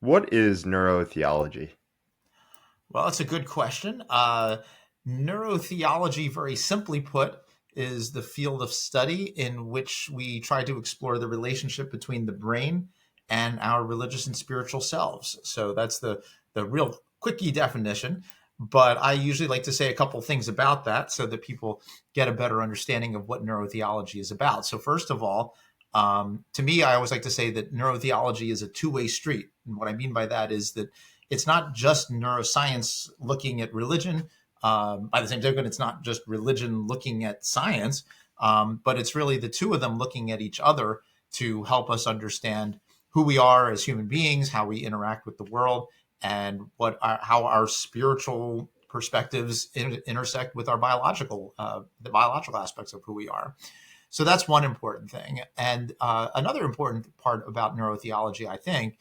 What is neurotheology? Well, that's a good question. Neurotheology, very simply put, is the field of study in which we try to explore the relationship between the brain and our religious and spiritual selves. So that's the real quickie definition. But I usually like to say a couple things about that so that people get a better understanding of what neurotheology is about. So, first of all, to me, I always like to say that neurotheology is a two-way street. And what I mean by that is that it's not just neuroscience looking at religion. By the same token, it's not just religion looking at science, but it's really the two of them looking at each other to help us understand who we are as human beings, how we interact with the world, and how our spiritual perspectives intersect with our the biological aspects of who we are. So that's one important thing. And another important part about neurotheology, I think,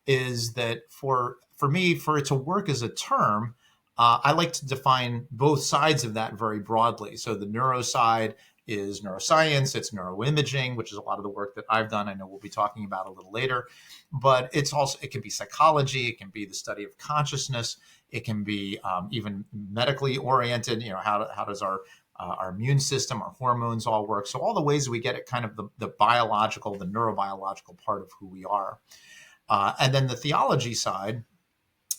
is that for me, for it to work as a term, I like to define both sides of that very broadly. So the neuro side is neuroscience, it's neuroimaging, which is a lot of the work that I've done. I know we'll be talking about a little later, but it can be psychology, it can be the study of consciousness, it can be even medically oriented. You know, how does our immune system, our hormones all work? So all the ways we get at kind of the biological, the neurobiological part of who we are. And then the theology side,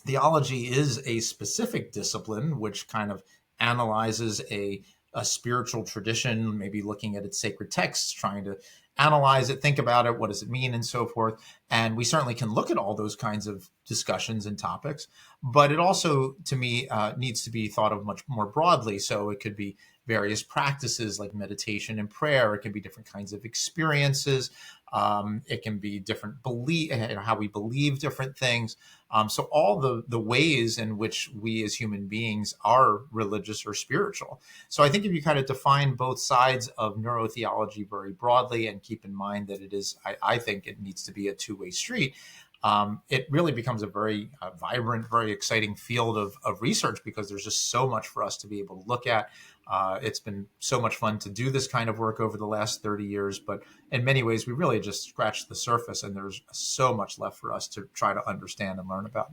theology is a specific discipline which kind of analyzes a spiritual tradition, maybe looking at its sacred texts, trying to analyze it, think about it, what does it mean, and so forth. And we certainly can look at all those kinds of discussions and topics, but it also, to me, needs to be thought of much more broadly. So it could be various practices like meditation and prayer. It can be different kinds of experiences. It can be different belief, how we believe different things. So all the ways in which we as human beings are religious or spiritual. So I think if you kind of define both sides of neurotheology very broadly and keep in mind that it is, I think it needs to be a two-way street. It really becomes a very vibrant, very exciting field of research because there's just so much for us to be able to look at. It's been so much fun to do this kind of work over the last 30 years, but in many ways, we really just scratched the surface and there's so much left for us to try to understand and learn about.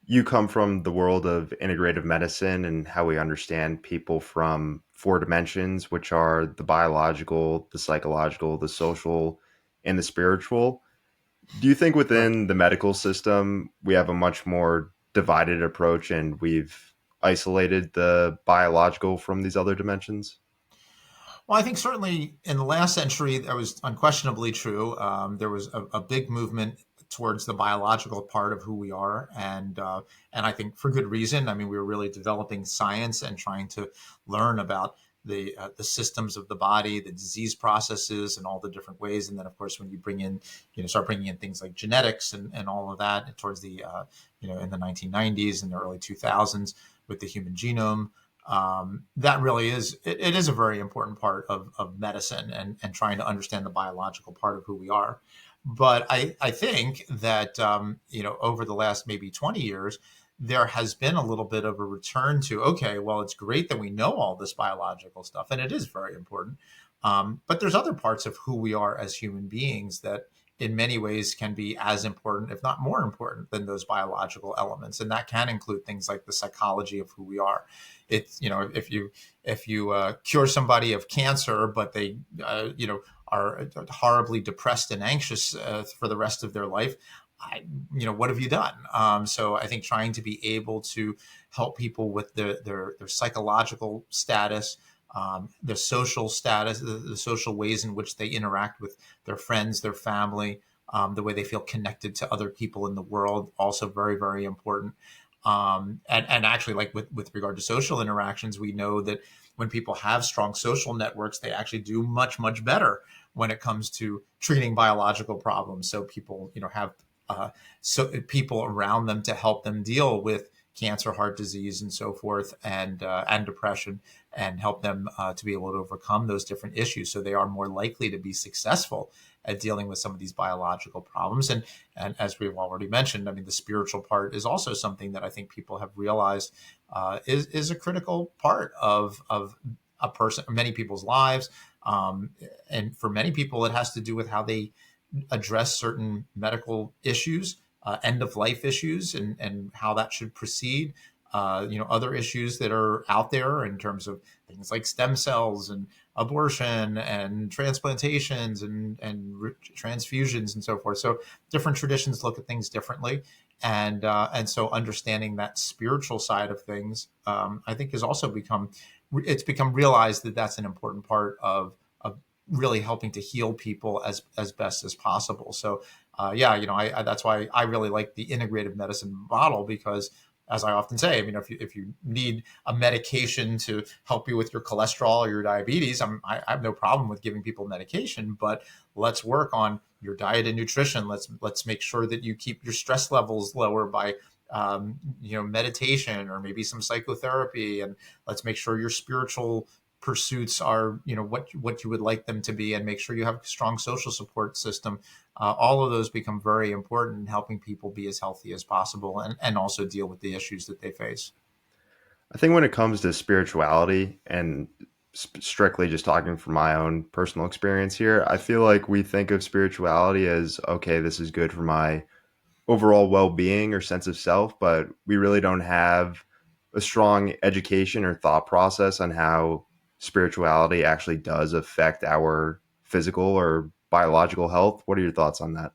You come from the world of integrative medicine and how we understand people from four dimensions, which are the biological, the psychological, the social, and the spiritual. Do you think Right. within the medical system we have a much more divided approach and we've isolated the biological from these other dimensions? Well, I think certainly in the last century, that was unquestionably true. There was a big movement towards the biological part of who we are, and I think for good reason. I mean, we were really developing science and trying to learn about the systems of the body, the disease processes, and all the different ways. And then, of course, when you bring in, start bringing in things like genetics and all of that towards the, in the 1990s and the early 2000s with the human genome, that really is it is a very important part of medicine and trying to understand the biological part of who we are. But I think that over the last maybe 20 years, there has been a little bit of a return to, okay, well, it's great that we know all this biological stuff, and it is very important. But there's other parts of who we are as human beings that in many ways can be as important, if not more important, than those biological elements. And that can include things like the psychology of who we are. It's, if you cure somebody of cancer, but they are horribly depressed and anxious for the rest of their life, what have you done? So I think trying to be able to help people with their psychological status, their social status, the social ways in which they interact with their friends, their family, the way they feel connected to other people in the world, also very, very important. And actually, like with regard to social interactions, we know that when people have strong social networks, they actually do much, much better when it comes to treating biological problems. So people, have people around them to help them deal with cancer, heart disease, and so forth, and depression, and help them to be able to overcome those different issues. So they are more likely to be successful at dealing with some of these biological problems. And as we've already mentioned, I mean, the spiritual part is also something that I think people have realized is a critical part of many people's lives. And for many people, it has to do with how they address certain medical issues. end of life issues and how that should proceed. Other issues that are out there in terms of things like stem cells and abortion and transplantations and transfusions and so forth. So different traditions look at things differently, and so understanding that spiritual side of things, I think, has also become realized that that's an important part of really helping to heal people as best as possible. So that's why I really like the integrative medicine model, because, as I often say, if you need a medication to help you with your cholesterol or your diabetes, I have no problem with giving people medication, but let's work on your diet and nutrition. Let's make sure that you keep your stress levels lower by meditation or maybe some psychotherapy, and let's make sure your spiritual pursuits are what you would like them to be, and make sure you have a strong social support system. All of those become very important in helping people be as healthy as possible, and also deal with the issues that they face. I think when it comes to spirituality and strictly just talking from my own personal experience here, I feel like we think of spirituality as, okay, this is good for my overall well-being or sense of self, but we really don't have a strong education or thought process on how spirituality actually does affect our physical or biological health. What are your thoughts on that?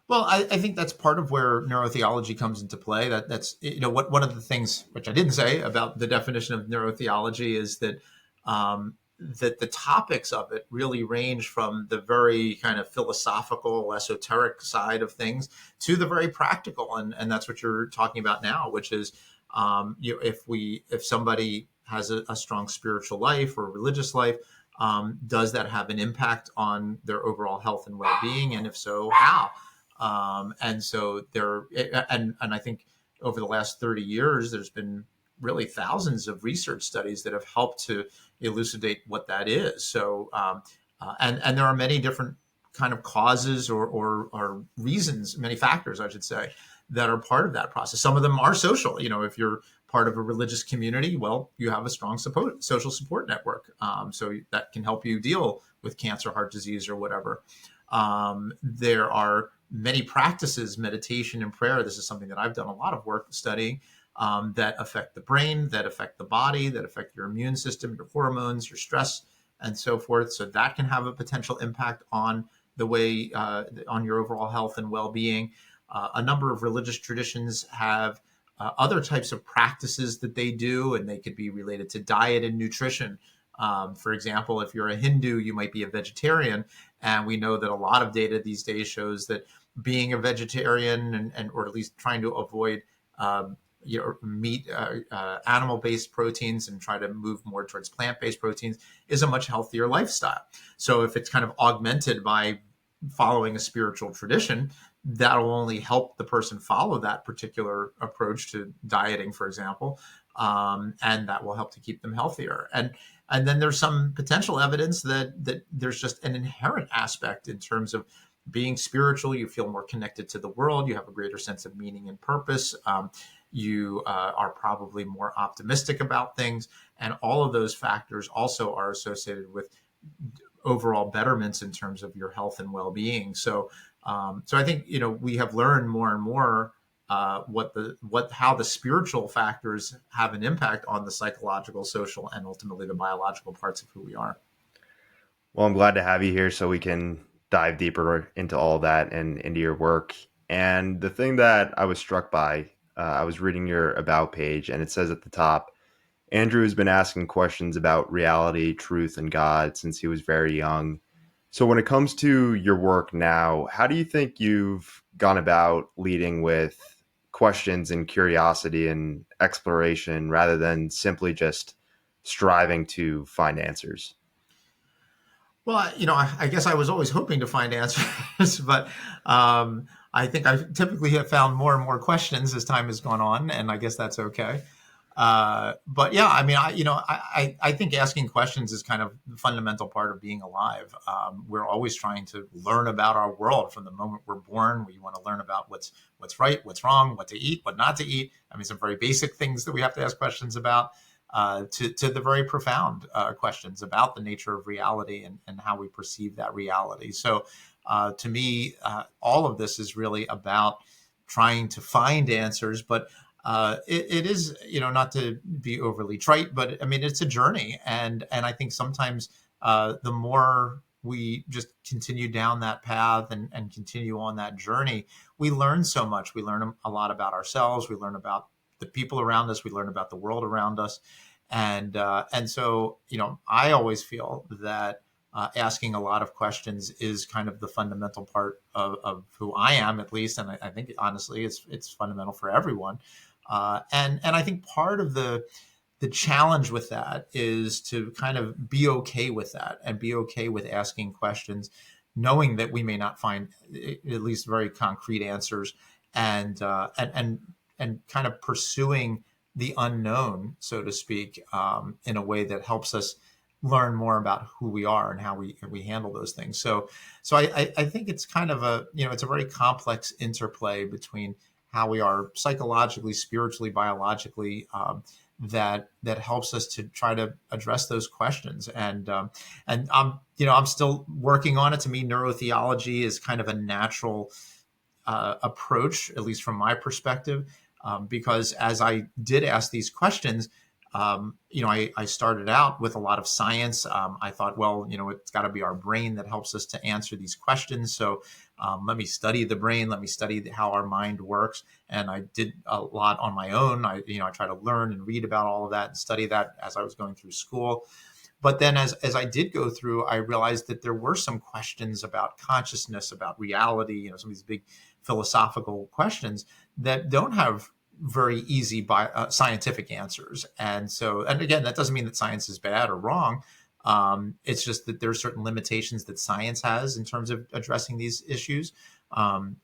Well, I think that's part of where neurotheology comes into play. That's what one of the things which I didn't say about the definition of neurotheology is that the topics of it really range from the very kind of philosophical, esoteric side of things to the very practical, and that's what you're talking about now, which is if somebody has a strong spiritual life or religious life, does that have an impact on their overall health and well-being, and if so, how? And so and I think over the last 30 years, there's been really thousands of research studies that have helped to elucidate what that is. So, and there are many different kind of causes or reasons, many factors, I should say, that are part of that process. Some of them are social. If you're part of a religious community, well, you have a strong social support network. So that can help you deal with cancer, heart disease, or whatever. There are many practices, meditation and prayer. This is something that I've done a lot of work studying, that affect the brain, that affect the body, that affect your immune system, your hormones, your stress, and so forth. So that can have a potential impact on the way, on your overall health and well-being. A number of religious traditions have other types of practices that they do, and they could be related to diet and nutrition. For example, if you're a Hindu, you might be a vegetarian. And we know that a lot of data these days shows that being a vegetarian, or at least trying to avoid meat, animal-based proteins, and try to move more towards plant-based proteins, is a much healthier lifestyle. So if it's kind of augmented by following a spiritual tradition, that'll only help the person follow that particular approach to dieting, for example, and that will help to keep them healthier. And then there's some potential evidence that there's just an inherent aspect in terms of being spiritual. You feel more connected to the world. You have a greater sense of meaning and purpose. You are probably more optimistic about things. And all of those factors also are associated with overall betterments in terms of your health and well-being. So I think, we have learned more and more how the spiritual factors have an impact on the psychological, social, and ultimately the biological parts of who we are. Well, I'm glad to have you here so we can dive deeper into all that and into your work. And the thing that I was struck by, I was reading your About page, and it says at the top, Andrew has been asking questions about reality, truth, and God since he was very young. So, when it comes to your work now, how do you think you've gone about leading with questions and curiosity and exploration rather than simply just striving to find answers? Well, I guess I was always hoping to find answers, but I think I typically have found more and more questions as time has gone on, and I guess that's okay. But yeah, I think asking questions is kind of the fundamental part of being alive. We're always trying to learn about our world from the moment we're born. We want to learn about what's right, what's wrong, what to eat, what not to eat. Some very basic things that we have to ask questions about. to the very profound questions about the nature of reality and how we perceive that reality. So to me, all of this is really about trying to find answers, but it is, not to be overly trite, but I mean, it's a journey. And I think sometimes the more we just continue down that path and continue on that journey, we learn so much. We learn a lot about ourselves. We learn about the people around us. We learn about the world around us. And so, I always feel that asking a lot of questions is kind of the fundamental part of who I am, at least. And I think honestly, it's fundamental for everyone. And I think part of the challenge with that is to kind of be okay with that and be okay with asking questions, knowing that we may not find at least very concrete answers, and kind of pursuing the unknown, so to speak, in a way that helps us learn more about who we are and how we handle those things. So I think it's kind of it's a very complex interplay between how we are psychologically, spiritually, biologically, that helps us to try to address those questions. And I'm still working on it. To me, neurotheology is kind of a natural approach, at least from my perspective, because as I did ask these questions, I started out with a lot of science. I thought, well, it's got to be our brain that helps us to answer these questions. So let me study the brain. Let me study how our mind works. And I did a lot on my own. I try to learn and read about all of that and study that as I was going through school. But then as I did go through, I realized that there were some questions about consciousness, about reality, some of these big philosophical questions that don't have very easy scientific answers. And again, that doesn't mean that science is bad or wrong. It's just that there are certain limitations that science has in terms of addressing these issues.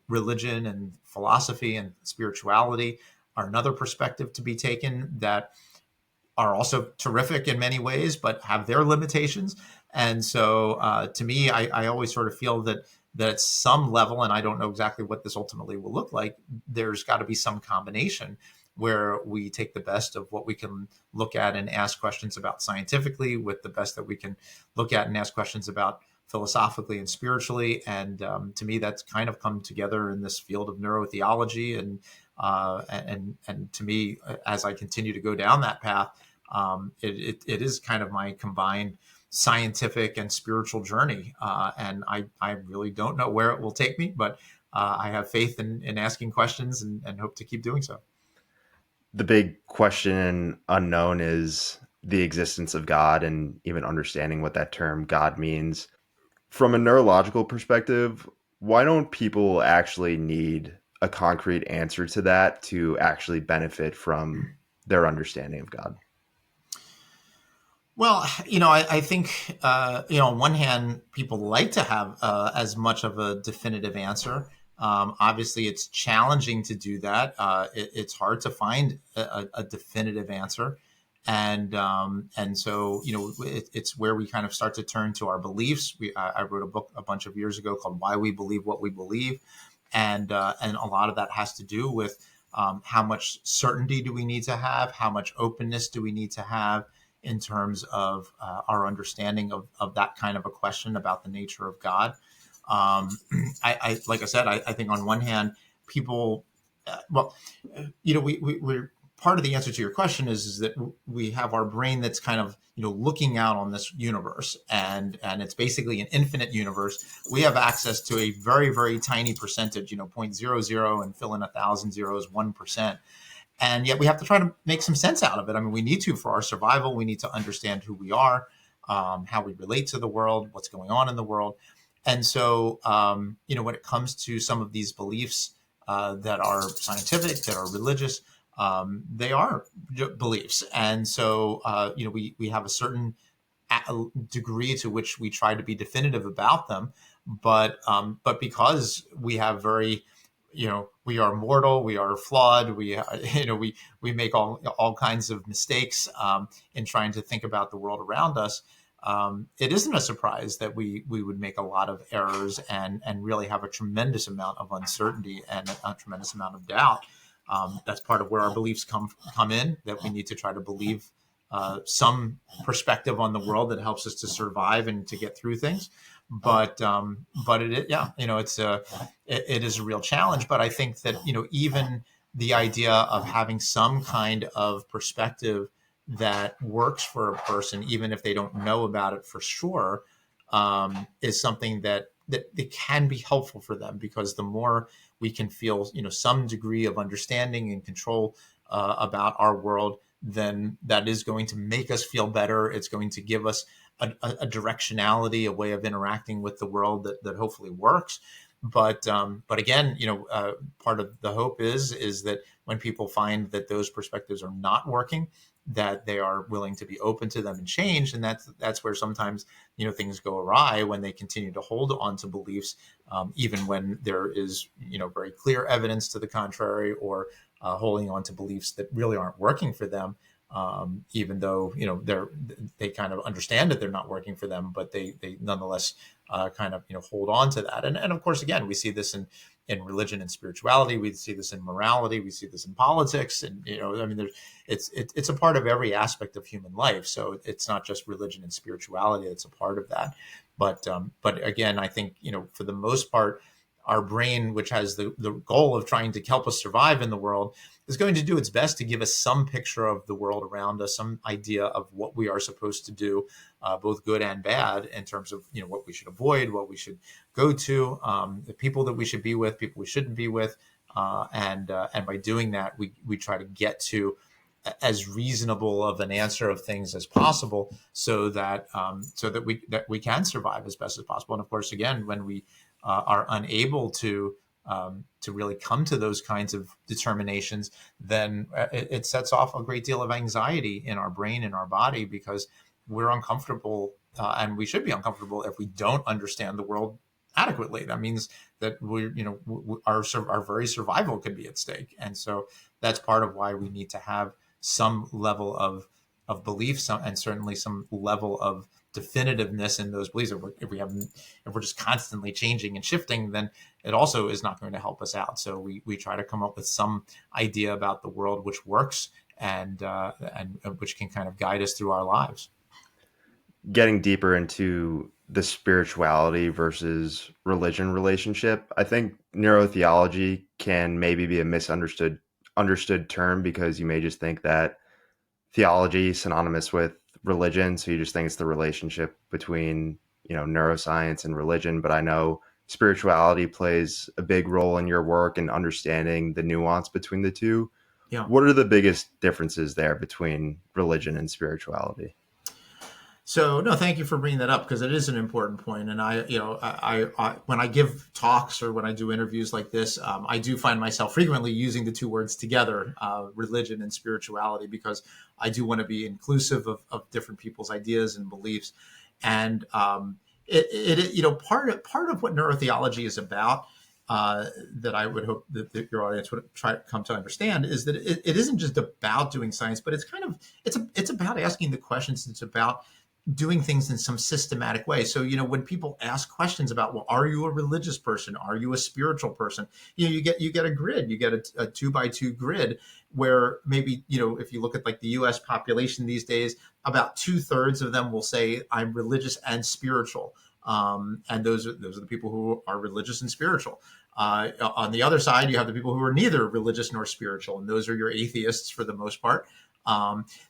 Religion and philosophy and spirituality are another perspective to be taken that are also terrific in many ways, but have their limitations. And so to me, I always sort of feel that at some level, and I don't know exactly what this ultimately will look like, there's got to be some combination where we take the best of what we can look at and ask questions about scientifically with the best that we can look at and ask questions about philosophically and spiritually. And to me, that's kind of come together in this field of neurotheology. And to me, as I continue to go down that path, it is kind of my combined scientific and spiritual journey. And I really don't know where it will take me, but I have faith in asking questions and hope to keep doing so. The big question and unknown is the existence of God and even understanding what that term God means. From a neurological perspective, why don't people actually need a concrete answer to that to actually benefit from their understanding of God? Well, I think, on one hand, people like to have as much of a definitive answer. Obviously, it's challenging to do that. It's hard to find a definitive answer. And so, it's where we kind of start to turn to our beliefs. I wrote a book a bunch of years ago called Why We Believe What We Believe. And a lot of that has to do with how much certainty do we need to have? How much openness do we need to have in terms of our understanding of that kind of a question about the nature of God? I like I said, I think on one hand, people, we're part of the answer to your question is that we have our brain that's kind of looking out on this universe, and it's basically an infinite universe. We have access to a very, very tiny percentage, 0.00, and fill in 1,000 zeros, 1%. And yet we have to try to make some sense out of it. I mean, we need to for our survival. We need to understand who we are, how we relate to the world, what's going on in the world. And so, when it comes to some of these beliefs that are scientific, that are religious, they are beliefs. And so, we have a certain degree to which we try to be definitive about them. But because we have we are mortal, we are flawed, we make all kinds of mistakes in trying to think about the world around us. It isn't a surprise that we would make a lot of errors and really have a tremendous amount of uncertainty and a tremendous amount of doubt. That's part of where our beliefs come in, that we need to try to believe some perspective on the world that helps us to survive and to get through things. But it, yeah, it is a real challenge. But I think that, even the idea of having some kind of perspective that works for a person, even if they don't know about it for sure, is something that it can be helpful for them, because the more we can feel, some degree of understanding and control about our world, then that is going to make us feel better. It's going to give us a directionality, a way of interacting with the world that hopefully works. But again, part of the hope is that when people find that those perspectives are not working, that they are willing to be open to them and change. And that's where sometimes, things go awry, when they continue to hold on to beliefs, even when there is, very clear evidence to the contrary, or holding on to beliefs that really aren't working for them. Even though, they kind of understand that they're not working for them, but they nonetheless kind of, hold on to that. And of course, again, we see this in religion and spirituality. We see this in morality. We see this in politics. And, I mean, it's a part of every aspect of human life. So it's not just religion and spirituality that's a part of that. But again, I think, for the most part, our brain, which has the goal of trying to help us survive in the world, is going to do its best to give us some picture of the world around us, some idea of what we are supposed to do, both good and bad, in terms of, what we should avoid, what we should go to, the people that we should be with, people we shouldn't be with, and by doing that, we try to get to as reasonable of an answer of things as possible, so that we can survive as best as possible. And of course, again, when we are unable to really come to those kinds of determinations, then it sets off a great deal of anxiety in our brain and our body, because we're uncomfortable, and we should be uncomfortable if we don't understand the world adequately. That means that our very survival could be at stake. And so that's part of why we need to have some level of belief, and certainly some level of definitiveness in those beliefs. If we're just constantly changing and shifting, then it also is not going to help us out. So we try to come up with some idea about the world which works, and which can kind of guide us through our lives. Getting deeper into the spirituality versus religion relationship, I think neurotheology can maybe be a understood term, because you may just think that theology is synonymous with religion, so you just think it's the relationship between, neuroscience and religion. But I know spirituality plays a big role in your work and understanding the nuance between the two. Yeah. What are the biggest differences there between religion and spirituality? So no, thank you for bringing that up, because it is an important point. And I when I give talks or when I do interviews like this, I do find myself frequently using the two words together, religion and spirituality, because I do want to be inclusive of different people's ideas and beliefs. And part of what neurotheology is about, that I would hope that your audience would try to come to understand, is that it isn't just about doing science, but it's about asking the questions. It's about doing things in some systematic way. So, when people ask questions about, well, are you a religious person? Are you a spiritual person? You get a grid, you get a 2x2 grid, where maybe, if you look at like the US population these days, about 2/3 of them will say, I'm religious and spiritual. And those are the people who are religious and spiritual. On the other side, you have the people who are neither religious nor spiritual, and those are your atheists for the most part.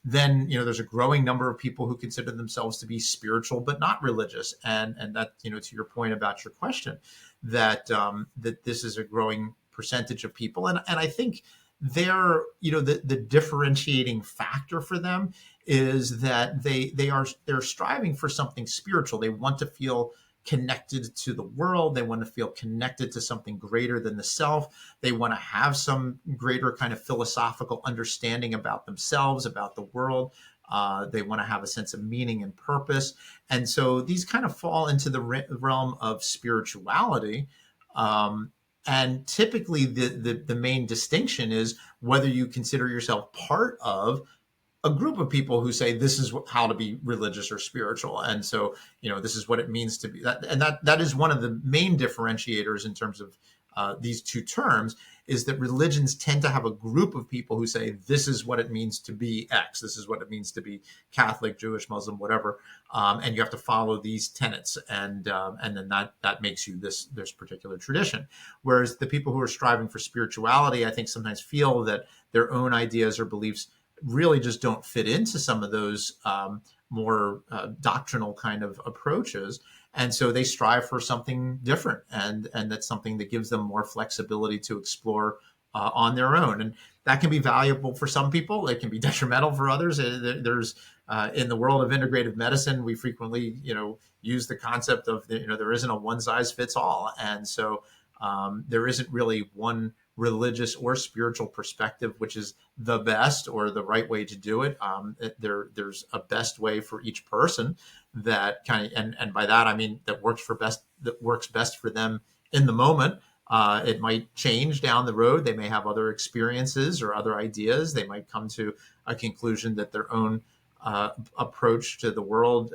Then there's a growing number of people who consider themselves to be spiritual but not religious, and that, to your point about your question, that that this is a growing percentage of people, and I think the differentiating factor for them is that they're striving for something spiritual. They want to feel connected to the world. They want to feel connected to something greater than the self. They want to have some greater kind of philosophical understanding about themselves, about the world. They want to have a sense of meaning and purpose. And so these kind of fall into the realm of spirituality. And typically the main distinction is whether you consider yourself part of a group of people who say this is how to be religious or spiritual, and so this is what it means to be that, and that is one of the main differentiators in terms of these two terms. is that religions tend to have a group of people who say, this is what it means to be X, this is what it means to be Catholic, Jewish, Muslim, whatever, and you have to follow these tenets, and then that makes you this particular tradition. Whereas the people who are striving for spirituality, I think, sometimes feel that their own ideas or beliefs really just don't fit into some of those more doctrinal kind of approaches, and so they strive for something different, and that's something that gives them more flexibility to explore on their own. And that can be valuable for some people. It can be detrimental for others. There's in the world of integrative medicine, we frequently, use the concept of, there isn't a one size fits all, and so there isn't really one religious or spiritual perspective which is the best or the right way to do it. There's a best way for each person that kind of, and by that I mean that works best for them in the moment. It might change down the road. They may have other experiences or other ideas. They might come to a conclusion that their own approach to the world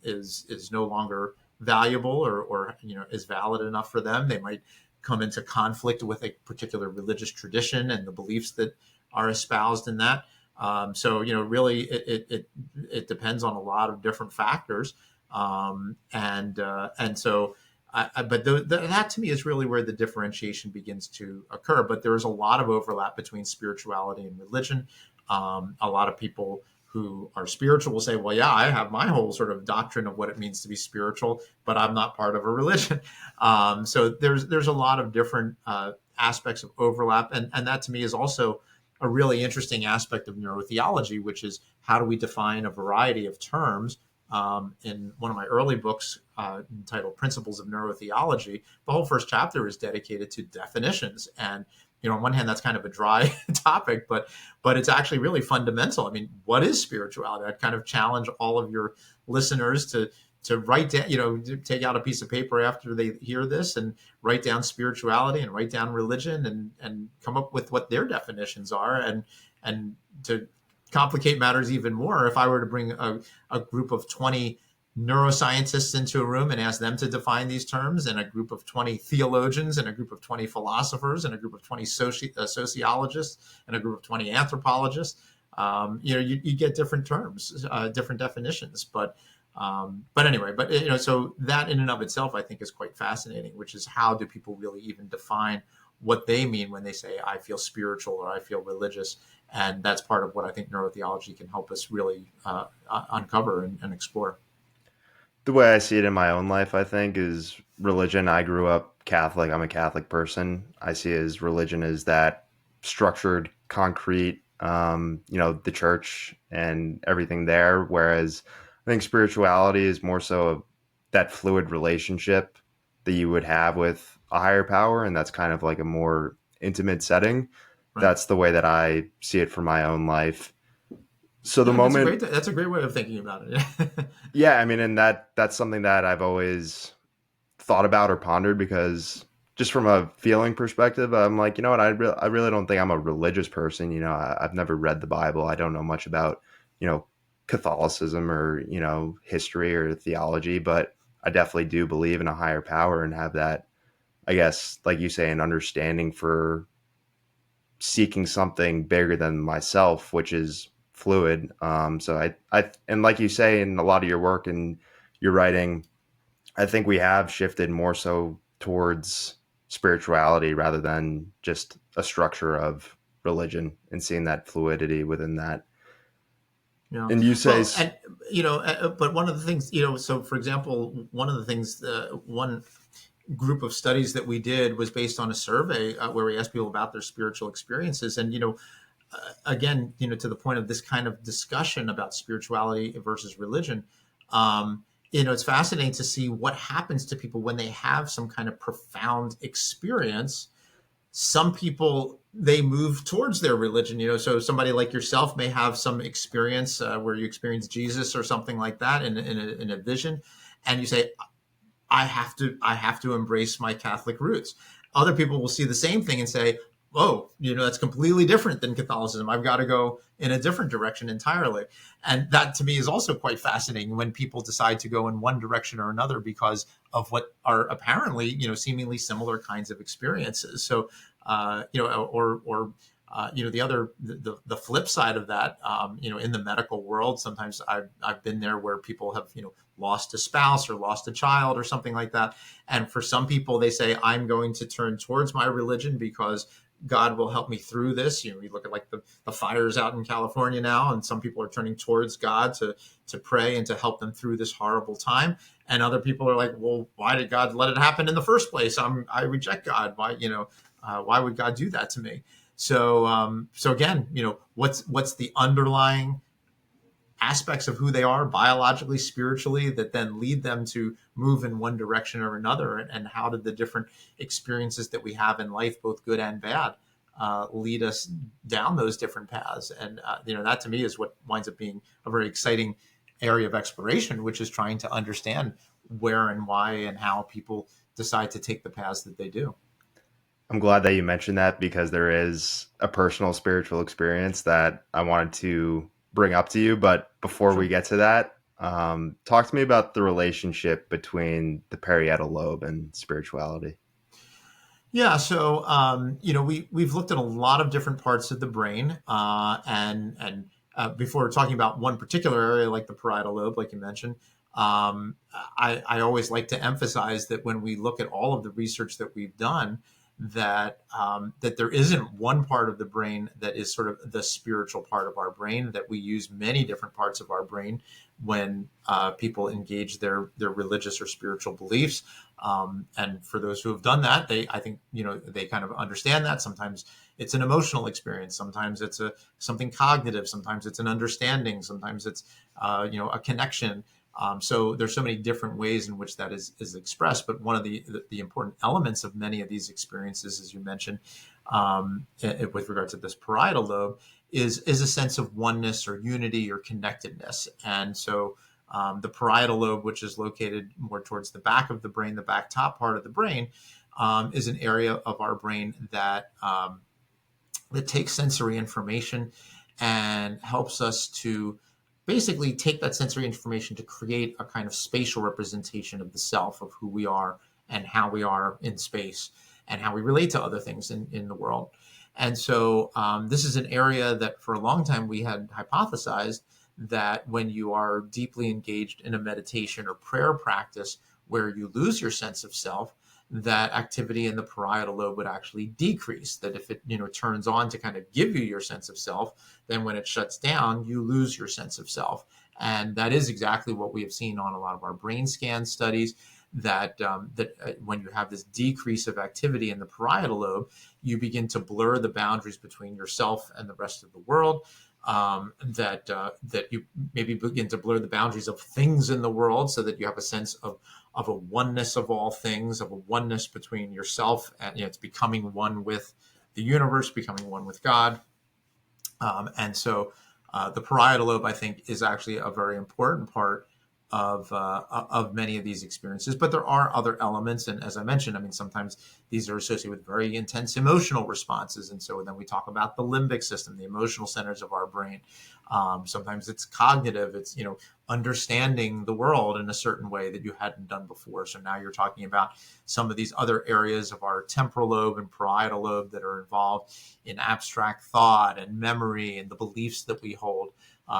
is no longer valuable or is valid enough for them. They might come into conflict with a particular religious tradition and the beliefs that are espoused in that. So really, it depends on a lot of different factors, and so. But that to me is really where the differentiation begins to occur. But there is a lot of overlap between spirituality and religion. A lot of people who are spiritual will say, well, yeah, I have my whole sort of doctrine of what it means to be spiritual, but I'm not part of a religion. So there's a lot of different aspects of overlap. And that to me is also a really interesting aspect of neurotheology, which is how do we define a variety of terms. In one of my early books entitled Principles of Neurotheology, the whole first chapter is dedicated to definitions. And on one hand, that's kind of a dry topic, but it's actually really fundamental. I mean, what is spirituality? I'd kind of challenge all of your listeners to write down, take out a piece of paper after they hear this and write down spirituality and write down religion and come up with what their definitions are. And to complicate matters even more, if I were to bring a group of 20 neuroscientists into a room and ask them to define these terms, and a group of 20 theologians, and a group of 20 philosophers, and a group of 20 sociologists, and a group of 20 anthropologists, you get different terms, different definitions. But anyway, so that in and of itself, I think, is quite fascinating, which is how do people really even define what they mean when they say, I feel spiritual or I feel religious. And that's part of what I think neurotheology can help us really uncover and explore. The way I see it in my own life, I think, is religion. I grew up Catholic. I'm a Catholic person. I see as religion as that structured, concrete, the church and everything there. Whereas I think spirituality is more so that fluid relationship that you would have with a higher power. And that's kind of like a more intimate setting. Right. That's the way that I see it for my own life. So the Yeah, moment, that's a great way of thinking about it. yeah, I mean, and that's something that I've always thought about or pondered, because just from a feeling perspective, I'm like, you know what, I really don't think I'm a religious person. I've never read the Bible. I don't know much about, you know, Catholicism or, history or theology, but I definitely do believe in a higher power and have that, I guess, like you say, an understanding for seeking something bigger than myself, which is fluid. So and like you say, in a lot of your work and your writing, I think we have shifted more so towards spirituality rather than just a structure of religion, and seeing that fluidity within that. Yeah. And you say, Well, and but one of the things, so for example, one of the things, one group of studies that we did was based on a survey where we asked people about their spiritual experiences, and again, to the point of this kind of discussion about spirituality versus religion, it's fascinating to see what happens to people when they have some kind of profound experience. Some people, they move towards their religion, so somebody like yourself may have some experience where you experience Jesus or something like that in a vision, and you say, I have to embrace my Catholic roots. Other people will see the same thing and say, oh, that's completely different than Catholicism. I've got to go in a different direction entirely. And that to me is also quite fascinating when people decide to go in one direction or another because of what are apparently, seemingly similar kinds of experiences. So the other the flip side of that, in the medical world, sometimes I've been there where people have lost a spouse or lost a child or something like that, and for some people they say I'm going to turn towards my religion because God will help me through this. You look at like the fires out in California now, and some people are turning towards God to pray and to help them through this horrible time. And other people are like, well, why did God let it happen in the first place? I reject God. Why would God do that to me? So again, what's the underlying aspects of who they are biologically, spiritually, that then lead them to move in one direction or another, and how did the different experiences that we have in life, both good and bad, lead us down those different paths. And that to me is what winds up being a very exciting area of exploration, which is trying to understand where and why and how people decide to take the paths that they do. I'm glad that you mentioned that because there is a personal spiritual experience that I wanted to bring up to you. But before we Sure. get to that, talk to me about the relationship between the parietal lobe and spirituality. Yeah, so we've looked at a lot of different parts of the brain, and before talking about one particular area like the parietal lobe, like you mentioned, I always like to emphasize that when we look at all of the research that we've done, that there isn't one part of the brain that is sort of the spiritual part of our brain. That we use many different parts of our brain when people engage their religious or spiritual beliefs. And for those who have done that, I think, they kind of understand that. Sometimes it's an emotional experience. Sometimes it's something cognitive. Sometimes it's an understanding. Sometimes it's, a connection. So there's so many different ways in which that is expressed. But one of the important elements of many of these experiences, as you mentioned, with regard to this parietal lobe, is a sense of oneness or unity or connectedness. And so the parietal lobe, which is located more towards the back of the brain, the back top part of the brain, is an area of our brain that takes sensory information and helps us to basically take that sensory information to create a kind of spatial representation of the self, of who we are and how we are in space and how we relate to other things in the world. And so this is an area that for a long time we had hypothesized that when you are deeply engaged in a meditation or prayer practice where you lose your sense of self, that activity in the parietal lobe would actually decrease. That if it turns on to kind of give you your sense of self, then when it shuts down, you lose your sense of self. And that is exactly what we have seen on a lot of our brain scan studies. That when you have this decrease of activity in the parietal lobe, you begin to blur the boundaries between yourself and the rest of the world. That you maybe begin to blur the boundaries of things in the world, so that you have a sense of a oneness of all things, of a oneness between yourself and it's becoming one with the universe, becoming one with God. And so the parietal lobe, I think, is actually a very important part of many of these experiences. But there are other elements, and as I mentioned, I mean, sometimes these are associated with very intense emotional responses, and so then we talk about the limbic system, the emotional centers of our brain. Sometimes it's cognitive; it's understanding the world in a certain way that you hadn't done before. So now you're talking about some of these other areas of our temporal lobe and parietal lobe that are involved in abstract thought and memory and the beliefs that we hold.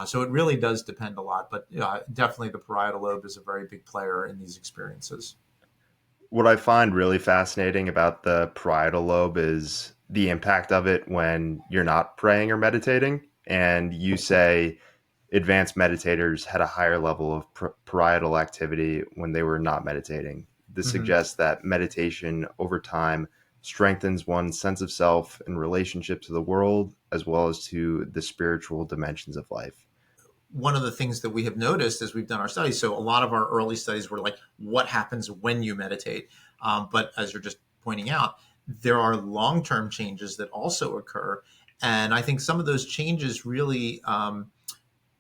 So it really does depend a lot, but definitely the parietal lobe is a very big player in these experiences. What I find really fascinating about the parietal lobe is the impact of it when you're not praying or meditating. And you say advanced meditators had a higher level of parietal activity when they were not meditating. This Mm-hmm. suggests that meditation over time strengthens one's sense of self and relationship to the world, as well as to the spiritual dimensions of life. One of the things that we have noticed as we've done our studies, so a lot of our early studies were like, what happens when you meditate? But as you're just pointing out, there are long-term changes that also occur. And I think some of those changes really uh,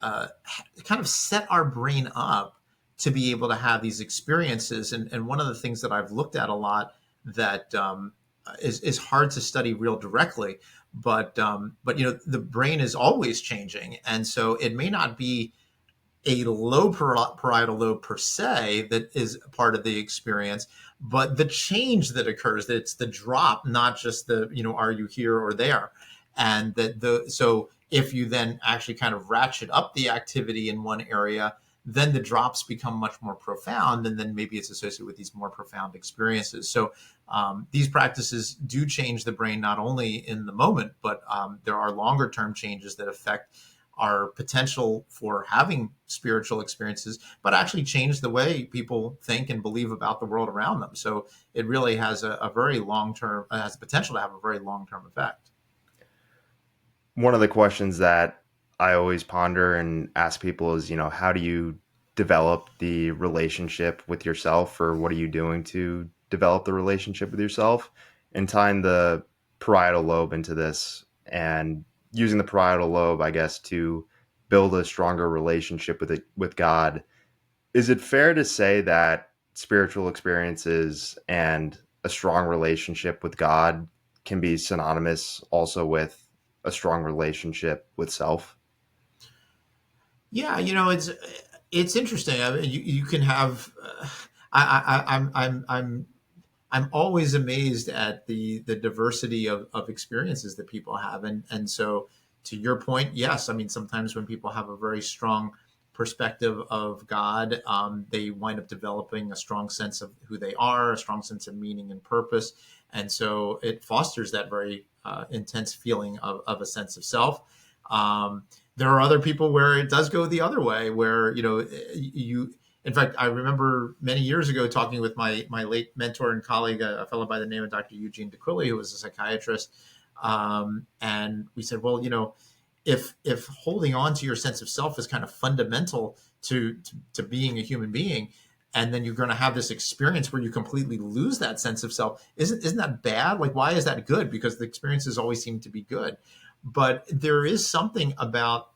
kind of set our brain up to be able to have these experiences. And one of the things that I've looked at a lot that is hard to study real directly, but the brain is always changing, and so it may not be a low parietal lobe per se that is part of the experience, but the change that occurs, that it's the drop, not just the, are you here or there? And that so if you then actually kind of ratchet up the activity in one area, then the drops become much more profound, and then maybe it's associated with these more profound experiences. So these practices do change the brain not only in the moment, but there are longer term changes that affect our potential for having spiritual experiences, but actually change the way people think and believe about the world around them. So it really has a very long term, has the potential to have a very long term effect. One of the questions that I always ponder and ask people is, how do you develop the relationship with yourself, or what are you doing to develop the relationship with yourself? And tying the parietal lobe into this and using the parietal lobe, I guess, to build a stronger relationship with God. Is it fair to say that spiritual experiences and a strong relationship with God can be synonymous also with a strong relationship with self? Yeah, it's interesting. I mean, you can have. I'm always amazed at the diversity of experiences that people have, and so to your point, yes, I mean sometimes when people have a very strong perspective of God, they wind up developing a strong sense of who they are, a strong sense of meaning and purpose, and so it fosters that very intense feeling of a sense of self. There are other people where it does go the other way, where you in fact, I remember many years ago talking with my late mentor and colleague, a fellow by the name of Dr. Eugene DeQuilly, who was a psychiatrist, and we said, well, if holding on to your sense of self is kind of fundamental to being a human being, and then you're going to have this experience where you completely lose that sense of self, isn't that bad? Like, why is that good? Because the experiences always seem to be good, but there is something about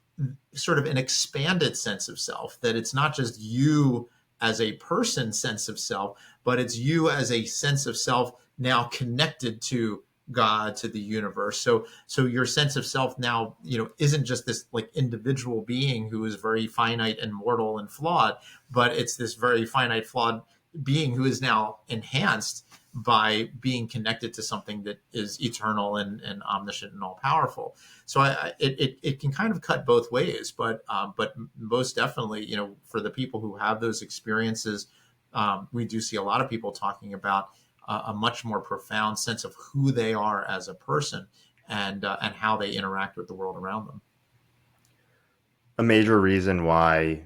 sort of an expanded sense of self, that it's not just you as a person sense of self, but it's you as a sense of self now connected to God, to the universe. So your sense of self now, isn't just this like individual being who is very finite and mortal and flawed, but it's this very finite, flawed being who is now enhanced by being connected to something that is eternal and omniscient and all powerful. So it can kind of cut both ways, but most definitely, for the people who have those experiences, we do see a lot of people talking about a much more profound sense of who they are as a person, and how they interact with the world around them. A major reason why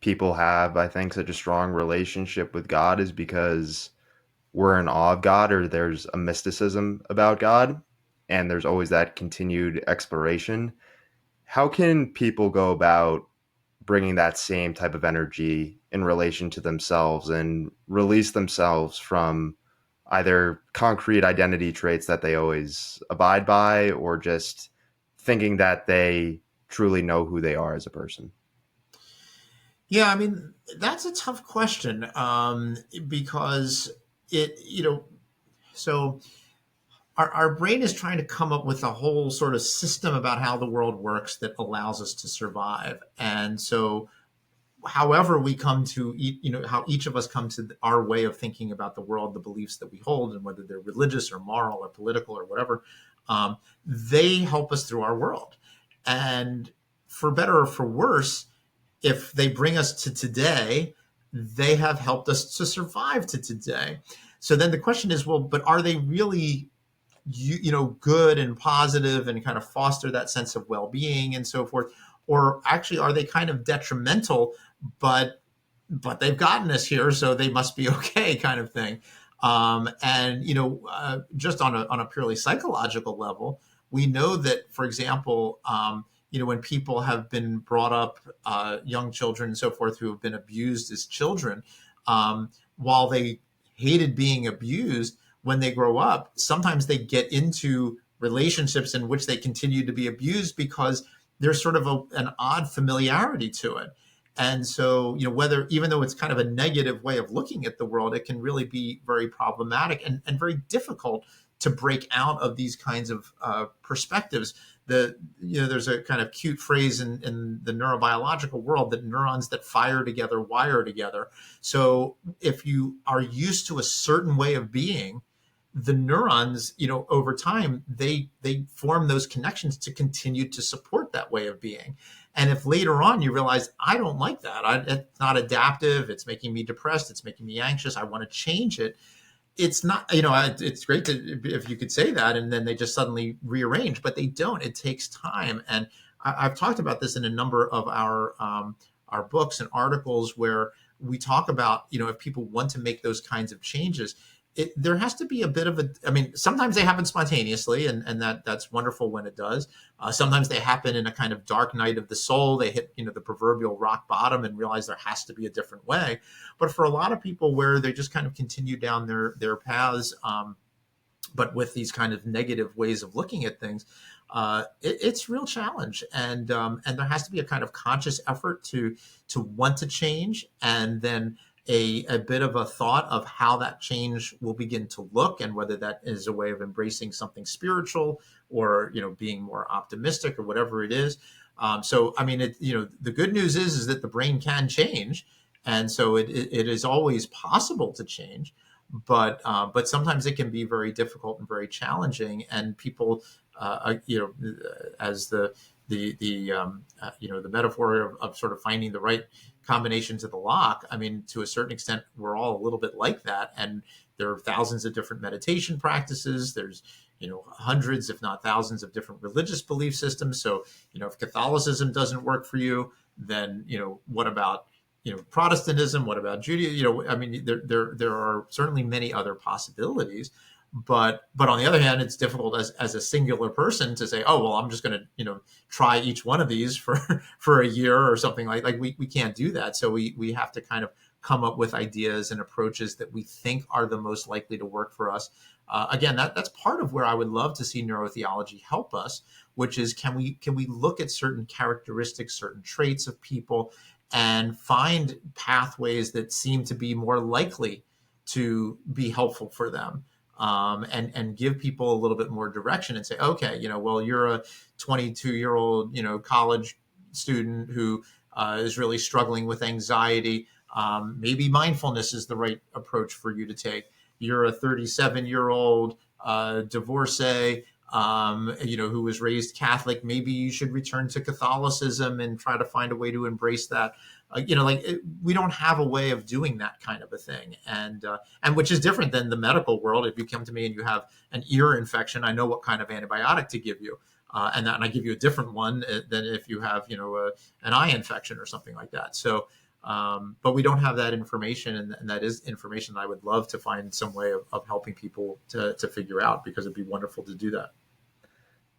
people have, I think, such a strong relationship with God is because we're in awe of God, or there's a mysticism about God, and there's always that continued exploration. How can people go about bringing that same type of energy in relation to themselves and release themselves from either concrete identity traits that they always abide by, or just thinking that they truly know who they are as a person? Yeah, I mean that's a tough question, because it so our brain is trying to come up with a whole sort of system about how the world works that allows us to survive. And so however we come to how each of us come to our way of thinking about the world, the beliefs that we hold, and whether they're religious or moral or political or whatever, they help us through our world. And for better or for worse, if they bring us to today, they have helped us to survive to today. So then the question is, well, but are they really good and positive and kind of foster that sense of well-being and so forth, or actually are they kind of detrimental, but they've gotten us here, so they must be okay, kind of thing. And just on a purely psychological level, we know that, for example, when people have been brought up, young children and so forth, who have been abused as children, while they hated being abused, when they grow up, sometimes they get into relationships in which they continue to be abused because there's sort of an odd familiarity to it. And so, whether, even though it's kind of a negative way of looking at the world, it can really be very problematic and very difficult to break out of these kinds of perspectives. There's a kind of cute phrase in the neurobiological world that neurons that fire together wire together. So if you are used to a certain way of being, the neurons, over time, they form those connections to continue to support that way of being. And if later on you realize, I don't like that, it's not adaptive, it's making me depressed, it's making me anxious, I want to change it, it's not, it's great if you could say that, and then they just suddenly rearrange, but they don't. It takes time. And I've talked about this in a number of our books and articles where we talk about, if people want to make those kinds of changes, there has to be a bit of sometimes they happen spontaneously, and that's wonderful when it does. Sometimes they happen in a kind of dark night of the soul. They hit, the proverbial rock bottom and realize there has to be a different way. But for a lot of people where they just kind of continue down their paths, but with these kind of negative ways of looking at things, it's a real challenge, and there has to be a kind of conscious effort to want to change, and then a bit of a thought of how that change will begin to look, and whether that is a way of embracing something spiritual, or being more optimistic, or whatever it is. The good news is that the brain can change, and so it is always possible to change. But sometimes it can be very difficult and very challenging, and people, as the metaphor of sort of finding the right combinations of the lock. To a certain extent, we're all a little bit like that, and there are thousands of different meditation practices. There's hundreds, if not thousands, of different religious belief systems. So if Catholicism doesn't work for you, then what about Protestantism? What about Judaism? There are certainly many other possibilities. But on the other hand, it's difficult as a singular person to say, oh, well, I'm just going to try each one of these for for a year or something like we can't do that. So we have to kind of come up with ideas and approaches that we think are the most likely to work for us. Again, that's part of where I would love to see neurotheology help us, which is can we look at certain characteristics, certain traits of people, and find pathways that seem to be more likely to be helpful for them. And give people a little bit more direction and say, okay, well, you're a 22-year-old, college student who is really struggling with anxiety. Maybe mindfulness is the right approach for you to take. You're a 37-year-old divorcee, who was raised Catholic. Maybe you should return to Catholicism and try to find a way to embrace that. We don't have a way of doing that kind of a thing, and which is different than the medical world. If you come to me and you have an ear infection, I know what kind of antibiotic to give you, and I give you a different one than if you have an eye infection or something like that. So, but we don't have that information, and that is information that I would love to find some way of helping people to figure out, because it'd be wonderful to do that.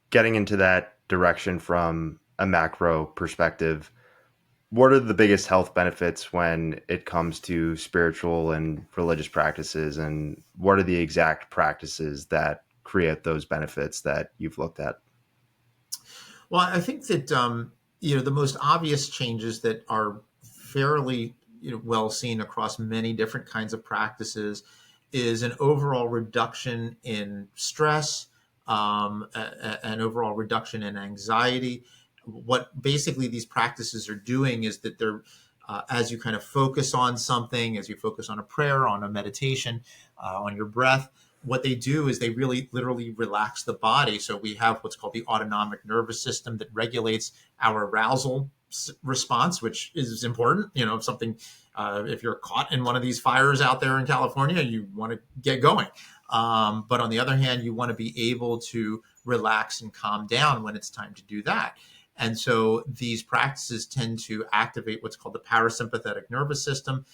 Getting into that direction from a macro perspective, what are the biggest health benefits when it comes to spiritual and religious practices, and what are the exact practices that create those benefits that you've looked at? Well, I think that the most obvious changes that are fairly well seen across many different kinds of practices is an overall reduction in stress, an overall reduction in anxiety. What basically these practices are doing is that they're, as you kind of focus on something, as you focus on a prayer, on a meditation, on your breath, what they do is they really literally relax the body. So we have what's called the autonomic nervous system that regulates our arousal response, which is important. If something, if you're caught in one of these fires out there in California, you want to get going. But on the other hand, you want to be able to relax and calm down when it's time to do that. And so these practices tend to activate what's called the parasympathetic nervous system,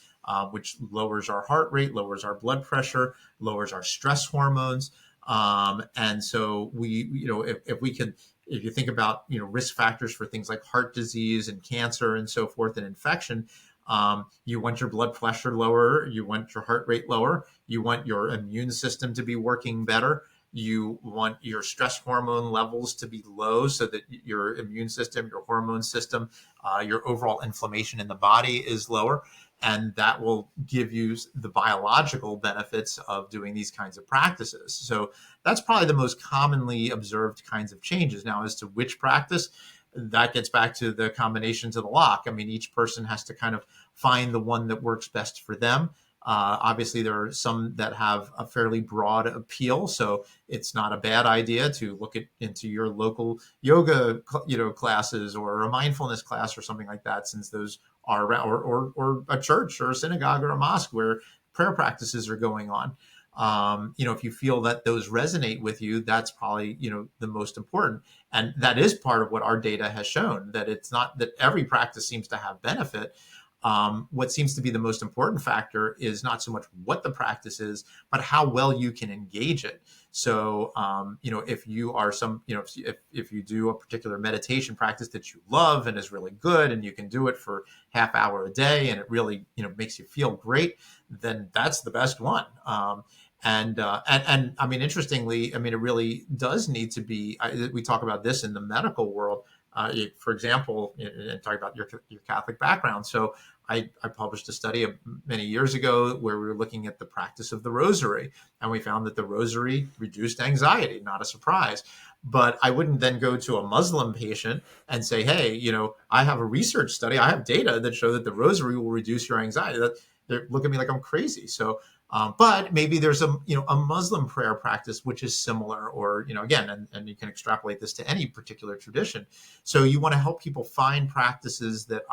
which lowers our heart rate, lowers our blood pressure, lowers our stress hormones. And so if you think about, risk factors for things like heart disease and cancer and so forth and infection, you want your blood pressure lower, you want your heart rate lower, you want your immune system to be working better. You want your stress hormone levels to be low so that your immune system, your hormone system, your overall inflammation in the body is lower. And that will give you the biological benefits of doing these kinds of practices. So that's probably the most commonly observed kinds of changes. Now, as to which practice, that gets back to the combinations of the lock. I mean, each person has to kind of find the one that works best for them. Obviously, there are some that have a fairly broad appeal, so it's not a bad idea to look into your local yoga, classes or a mindfulness class or something like that, since those are around, or a church or a synagogue or a mosque where prayer practices are going on. If you feel that those resonate with you, that's probably the most important, and that is part of what our data has shown, that it's not that every practice seems to have benefit. What seems to be the most important factor is not so much what the practice is, but how well you can engage it. So, if you are if you do a particular meditation practice that you love and is really good, and you can do it for half hour a day, and it really, makes you feel great, then that's the best one. And I mean, interestingly, I mean, it really does need to be. We talk about this in the medical world. For example, and talk about your Catholic background. So I published a study many years ago where we were looking at the practice of the rosary, and we found that the rosary reduced anxiety. Not a surprise. But I wouldn't then go to a Muslim patient and say, hey, I have a research study, I have data that show that the rosary will reduce your anxiety. They look at me like I'm crazy. So but maybe there's a Muslim prayer practice which is similar, or again, and you can extrapolate this to any particular tradition. So you want to help people find practices that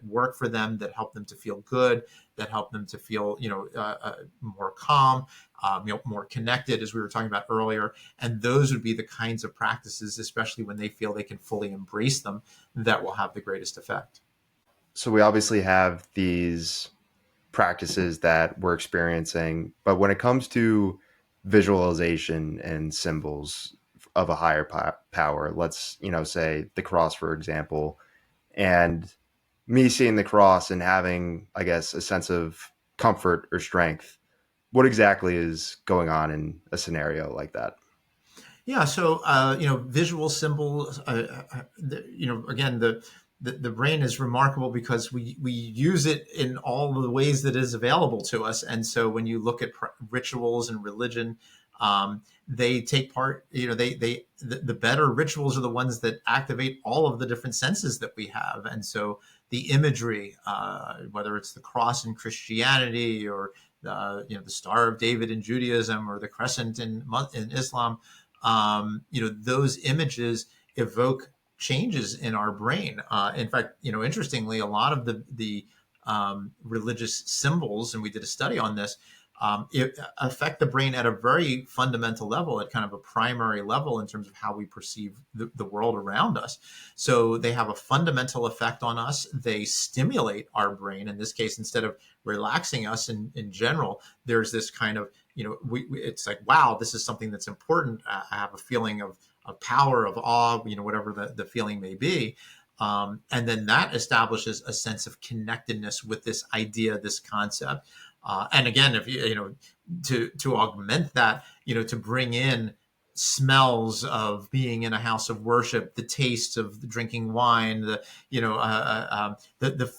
work for them, that help them to feel good, that help them to feel more calm, more connected, as we were talking about earlier. And those would be the kinds of practices, especially when they feel they can fully embrace them, that will have the greatest effect. So we obviously have these practices that we're experiencing, but when it comes to visualization and symbols of a higher power, let's say the cross, for example, and me seeing the cross and having, I guess, a sense of comfort or strength, what exactly is going on in a scenario like that? Yeah, so visual symbols. Again, the brain is remarkable because we use it in all the ways that is available to us. And so when you look at rituals and religion, they take part. The better rituals are the ones that activate all of the different senses that we have. And so the imagery, whether it's the cross in Christianity, or the Star of David in Judaism, or the crescent in Islam, those images evoke changes in our brain. In fact, interestingly, a lot of the religious symbols, and we did a study on this, it affect the brain at a very fundamental level, at kind of a primary level, in terms of how we perceive the world around us. So they have a fundamental effect on us. They stimulate our brain. In this case, instead of relaxing us in general, there's this kind of, it's like, wow, this is something that's important. I have a feeling of power, of awe, whatever the feeling may be. And then that establishes a sense of connectedness with this idea, this concept. And again, if to augment that, to bring in smells of being in a house of worship, the taste of drinking wine, the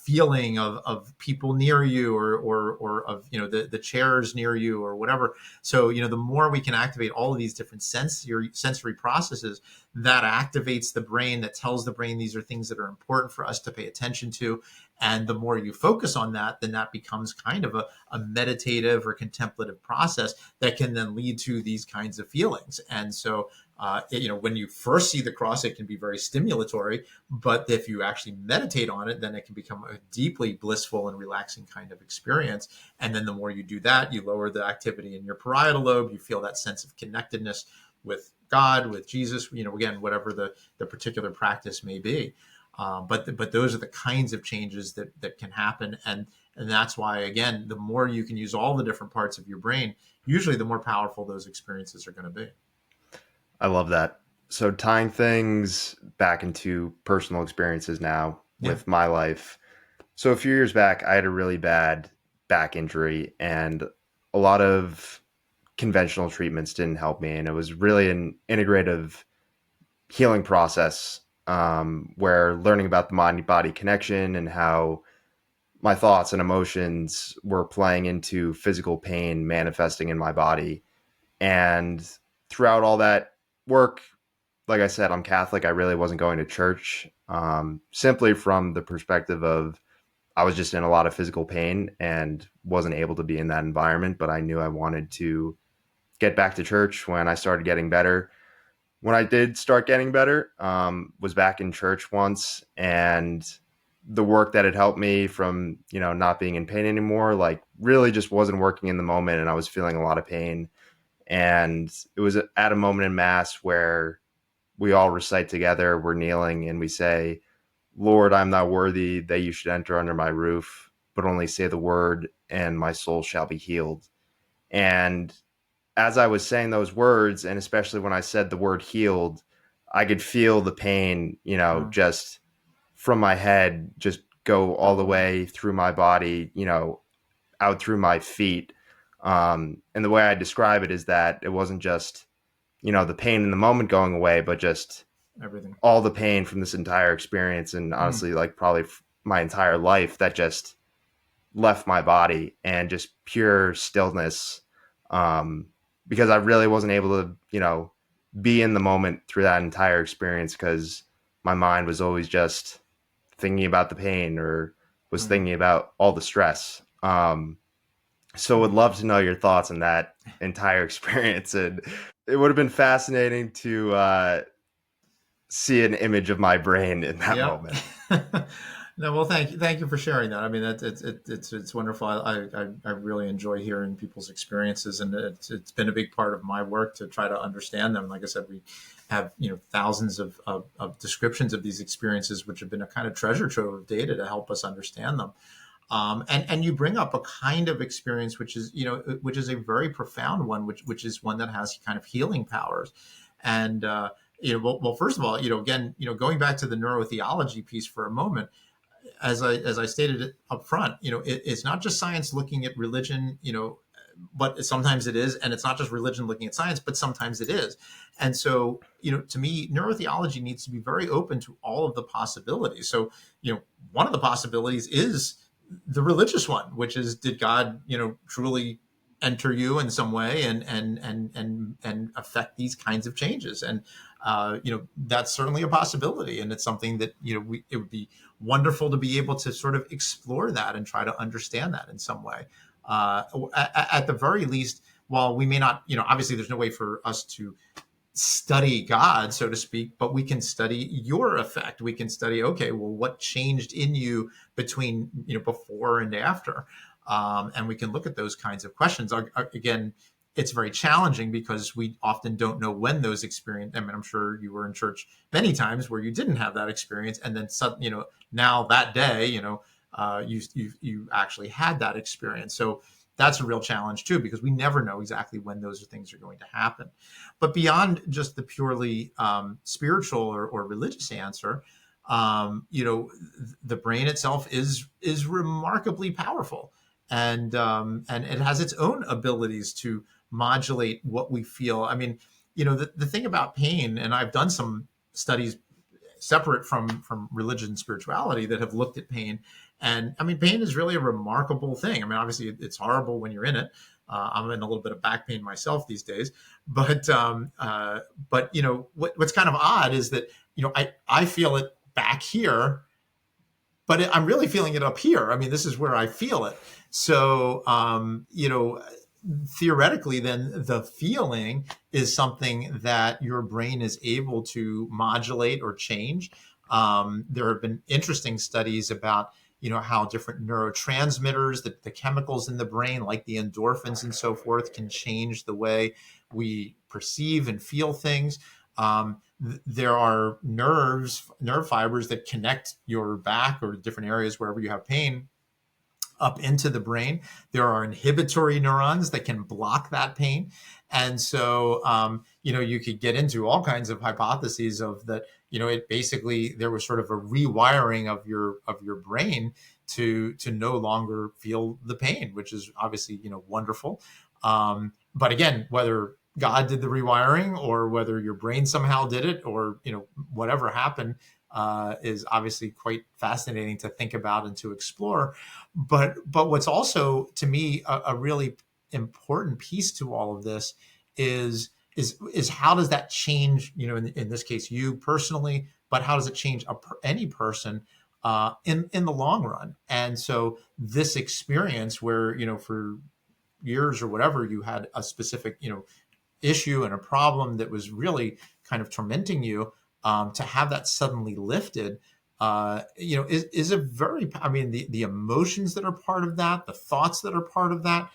feeling of people near you, or of the chairs near you, or whatever. So the more we can activate all of these different sensory processes, that activates the brain, that tells the brain these are things that are important for us to pay attention to. And the more you focus on that, then that becomes kind of a meditative or contemplative process that can then lead to these kinds of feelings. And so, when you first see the cross, it can be very stimulatory, but if you actually meditate on it, then it can become a deeply blissful and relaxing kind of experience. And then the more you do that, you lower the activity in your parietal lobe, you feel that sense of connectedness with God, with Jesus, again, whatever the particular practice may be. But those are the kinds of changes that can happen. And that's why, again, the more you can use all the different parts of your brain, usually the more powerful those experiences are going to be. I love that. So tying things back into personal experiences now Yeah. with my life. So a few years back, I had a really bad back injury, and a lot of conventional treatments didn't help me. And it was really an integrative healing process, where learning about the mind body connection and how my thoughts and emotions were playing into physical pain manifesting in my body. And throughout all that work, like I said, I'm Catholic. I really wasn't going to church, simply from the perspective of I was just in a lot of physical pain and wasn't able to be in that environment. But I knew I wanted to get back to church when I started getting better. When I did start getting better, was back in church once, and the work that had helped me from not being in pain anymore, like really just wasn't working in the moment, and I was feeling a lot of pain. And it was at a moment in mass where we all recite together, we're kneeling, and we say, Lord, I'm not worthy that you should enter under my roof, but only say the word, and my soul shall be healed. And as I was saying those words, and especially when I said the word healed, I could feel the pain, Uh, just from my head, just go all the oh, way through my body, out through my feet. And the way I describe it is that it wasn't just, the pain in the moment going away, but just everything. all the pain from this entire experience. And Mm, honestly, like probably my entire life that just left my body, and just pure stillness, um, because I really wasn't able to, be in the moment through that entire experience because my mind was always just thinking about the pain or was right. thinking about all the stress. So would Mm, love to know your thoughts on that entire experience. And it would have been fascinating to see an image of my brain in that yep. moment. No, well, thank you for sharing that. I mean, it's wonderful. I really enjoy hearing people's experiences, and it's been a big part of my work to try to understand them. Like I said, we have thousands of descriptions of these experiences, which have been a kind of treasure trove of data to help us understand them. And you bring up a kind of experience which is a very profound one, which is one that has kind of healing powers. And well, first of all, again, going back to the neurotheology piece for a moment, as I stated it up front, it's not just science looking at religion, but sometimes it is, and it's not just religion looking at science, but sometimes it is. And so, to me, neurotheology needs to be very open to all of the possibilities. So, one of the possibilities is the religious one, which is, did God, truly enter you in some way and affect these kinds of changes? And that's certainly a possibility, and it's something that it would be wonderful to be able to sort of explore that and try to understand that in some way. At the very least, while we may not, obviously, there's no way for us to study God, so to speak, but we can study your effect. We can study, okay, well, what changed in you between, before and after, and we can look at those kinds of questions. Again, it's very challenging because we often don't know when those experience. I mean, I'm sure you were in church many times where you didn't have that experience, and then now that day, you actually had that experience. So that's a real challenge too, because we never know exactly when those things are going to happen. But beyond just the purely spiritual or religious answer, the brain itself is remarkably powerful, and it has its own abilities to modulate what we feel. I mean, the thing about pain, and I've done some studies separate from religion and spirituality that have looked at pain. And I mean, pain is really a remarkable thing. I mean, obviously, it's horrible when you're in it. I'm in a little bit of back pain myself these days, but what's kind of odd is that I feel it back here, but I'm really feeling it up here. I mean, this is where I feel it. So, theoretically, then the feeling is something that your brain is able to modulate or change. There have been interesting studies about how different neurotransmitters, the chemicals in the brain, like the endorphins and so forth, can change the way we perceive and feel things. There are nerve fibers that connect your back or different areas wherever you have pain up into the brain. There are inhibitory neurons that can block that pain. And so, you could get into all kinds of hypotheses of that, it basically, there was sort of a rewiring of your brain to no longer feel the pain, which is obviously, wonderful. But again, whether God did the rewiring or whether your brain somehow did it or, whatever happened, is obviously quite fascinating to think about and to explore. But what's also to me a really important piece to all of this is how does that change, in this case you personally, but how does it change any person in the long run? And so this experience where, for years or whatever, you had a specific, issue and a problem that was really kind of tormenting you, to have that suddenly lifted, is a very, I mean, the emotions that are part of that, the thoughts that are part of that,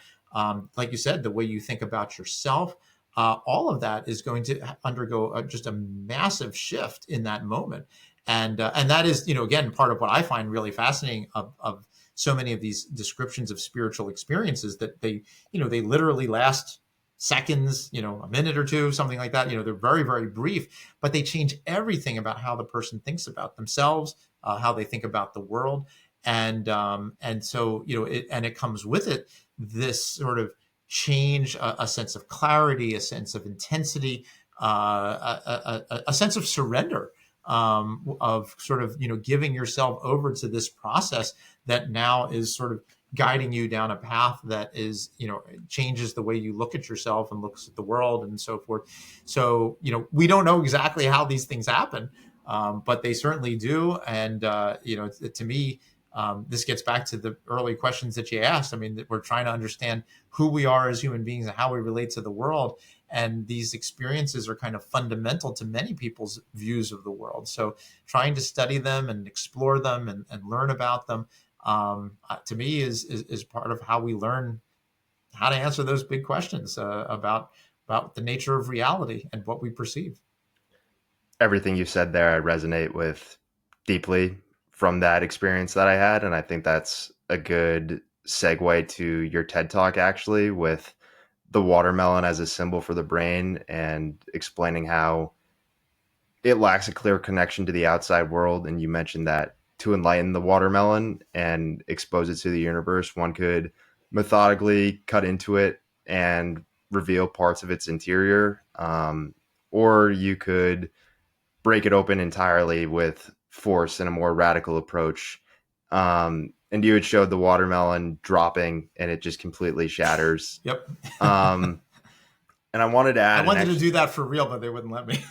like you said, the way you think about yourself, all of that is going to undergo just a massive shift in that moment. And that is, again, part of what I find really fascinating of so many of these descriptions of spiritual experiences, that they literally last seconds, a minute or two, something like that. They're very, very brief, but they change everything about how the person thinks about themselves, how they think about the world. And so, it comes with it this sort of change, a sense of clarity, a sense of intensity, a sense of surrender, of sort of, giving yourself over to this process that now is sort of guiding you down a path that is, changes the way you look at yourself and looks at the world and so forth. So, we don't know exactly how these things happen, but they certainly do. And, to me, this gets back to the early questions that you asked. I mean, we're trying to understand who we are as human beings and how we relate to the world. And these experiences are kind of fundamental to many people's views of the world. So trying to study them and explore them and learn about them, to me, is part of how we learn how to answer those big questions, about the nature of reality and what we perceive. Everything you said there, I resonate with deeply from that experience that I had. And I think that's a good segue to your TED Talk, actually, with the watermelon as a symbol for the brain and explaining how it lacks a clear connection to the outside world. And you mentioned that to enlighten the watermelon and expose it to the universe, one could methodically cut into it and reveal parts of its interior. Or you could break it open entirely with force and a more radical approach. And you had showed the watermelon dropping and it just completely shatters. Yep. Um, and I wanted to I add an wanted to extra. do that for real, but they wouldn't let me.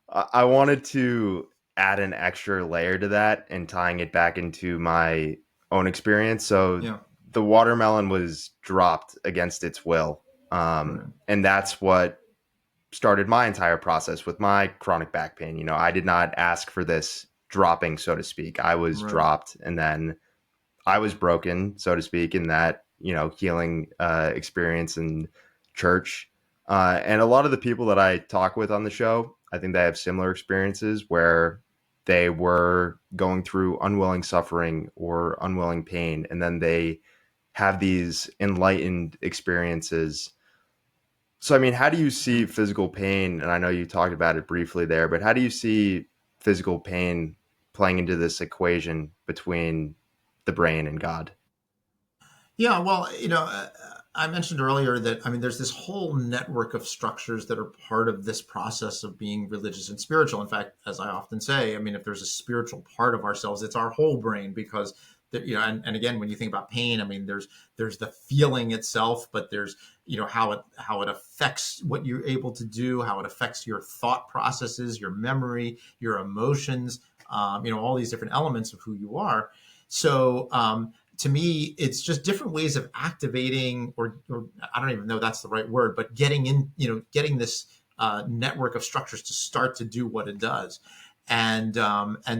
I wanted to add an extra layer to that and tying it back into my own experience. So Yeah. the watermelon was dropped against its will. Right. And that's what started my entire process with my chronic back pain. I did not ask for this dropping, so to speak. I was Right. dropped and then I was broken, so to speak, in that, healing experience in church. And a lot of the people that I talk with on the show, I think they have similar experiences where they were going through unwilling suffering or unwilling pain. And then they have these enlightened experiences. So, I mean, how do you see physical pain? And I know you talked about it briefly there, but how do you see physical pain playing into this equation between the brain and God? Yeah, well, I mentioned earlier that, I mean, there's this whole network of structures that are part of this process of being religious and spiritual. In fact, as I often say, I mean, if there's a spiritual part of ourselves, it's our whole brain, because and again, when you think about pain, I mean, there's the feeling itself, but there's, how it affects what you're able to do, how it affects your thought processes, your memory, your emotions, all these different elements of who you are. So, to me, it's just different ways of activating, or I don't even know that's the right word, but getting this network of structures to start to do what it does. And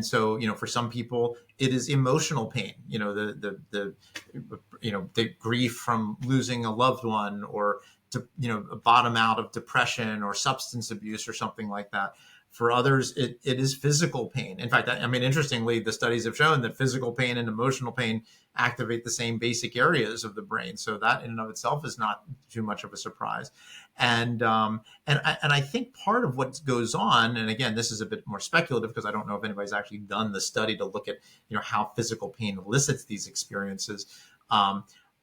so, for some people, it is emotional pain. The grief from losing a loved one, or a bottom out of depression or substance abuse or something like that. For others, it is physical pain. In fact, I mean, interestingly, the studies have shown that physical pain and emotional pain activate the same basic areas of the brain. So that in and of itself is not too much of a surprise. And I think part of what goes on, and again, this is a bit more speculative because I don't know if anybody's actually done the study to look at how physical pain elicits these experiences.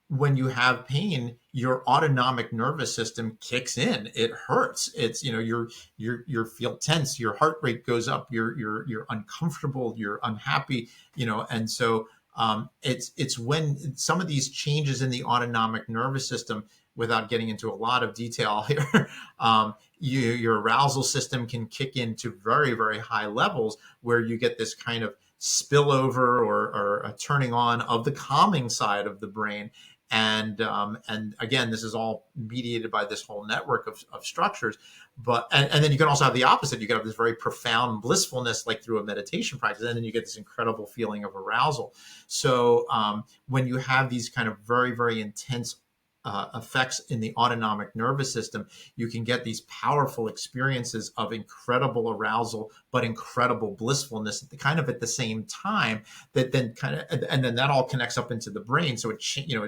when you have pain, your autonomic nervous system kicks in. It hurts. It's, you feel tense, your heart rate goes up, you're uncomfortable, you're unhappy, and so it's when some of these changes in the autonomic nervous system, without getting into a lot of detail here, your arousal system can kick into very, very high levels where you get this kind of spillover or a turning on of the calming side of the brain. And again, this is all mediated by this whole network of structures. And then you can also have the opposite. You can have this very profound blissfulness, like through a meditation practice, and then you get this incredible feeling of arousal. So when you have these kind of very, very intense effects in the autonomic nervous system, you can get these powerful experiences of incredible arousal, but incredible blissfulness at the same time. That then and then that all connects up into the brain. So it